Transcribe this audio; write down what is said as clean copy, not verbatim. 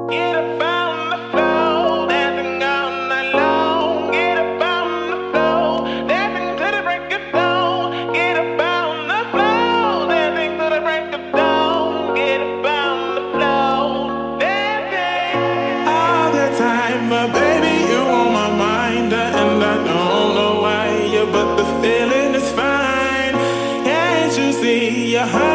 Get up on the floor, dancing all night long. Get up on the floor, dancing to the break of dawn. Get up on the floor, dancing to the break of dawn. Get up on the floor, dancing all the time, but baby, you on my mind, and I don't know why, yeah, but the feeling is fine. Can't you see you're high?